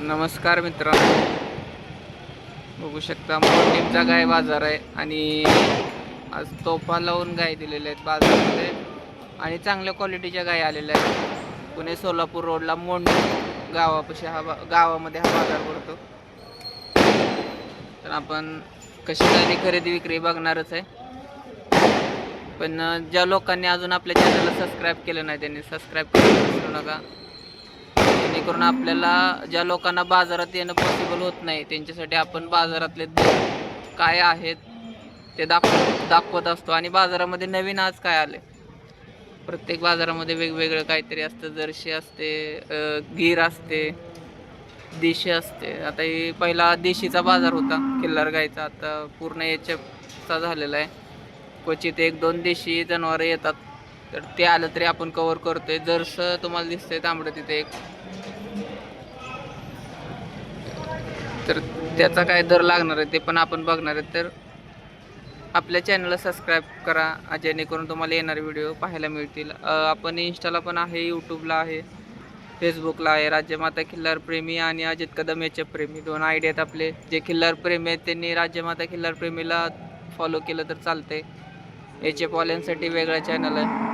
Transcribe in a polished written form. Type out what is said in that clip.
नमस्कार मित्रांनो, बघू शकता मोठीमचा गाय बाजार आहे आणि आज तोफा लावून गाय दिलेल्या आहेत बाजारामध्ये आणि चांगल्या क्वालिटीच्या गाय आलेल्या आहेत. पुणे सोलापूर रोडला मोंडी गावापाशी गावामध्ये हा बाजार भरतो. तर आपण कशी गाडी खरेदी विक्री बघणारच आहे. पण ज्या लोकांनी अजून आपल्या चॅनलला सबस्क्राईब केलं नाही त्यांनी सबस्क्राईब करायला विसरू नका. जेणेकरून आपल्याला ज्या लोकांना बाजारात येणं पॉसिबल होत नाही त्यांच्यासाठी आपण बाजारातले काय आहेत ते दाखवत असतो. आणि बाजारामध्ये नवीन आज काय आले, प्रत्येक बाजारामध्ये वेगवेगळं काहीतरी असतं. जर्सी असते, गीर असते, देशी असते. आता हे पहिला देशीचा बाजार होता खिल्लार गायचा, आता पूर्ण याच्याचा झालेला आहे. क्वचित एक दोन देशी जनावरं येतात, तर ते आलं तरी आपण कव्हर करतोय. जसं तुम्हाला दिसतंय तांबडं तिथे एक, तर त्याचा काय दर लागणार आहे ते पण आपण बघणार आहे. तर आपल्या चॅनलला सबस्क्राईब करा जेणेकरून तुम्हाला येणारे व्हिडिओ पाहायला मिळतील. आपण इंस्टाला पण आहे, यूट्यूबला आहे, फेसबुकला आहे. राज्यमाता खिल्लार प्रेमी आणि अजित कदम एचएफ प्रेमी दोन आयडी आहेत आपले. जे खिल्लार प्रेमी आहेत त्यांनी राज्यमाता खिल्लार प्रेमीला फॉलो केलं तर चालतंय. एचएफ वाल्यांसाठी वेगळा चॅनल आहे.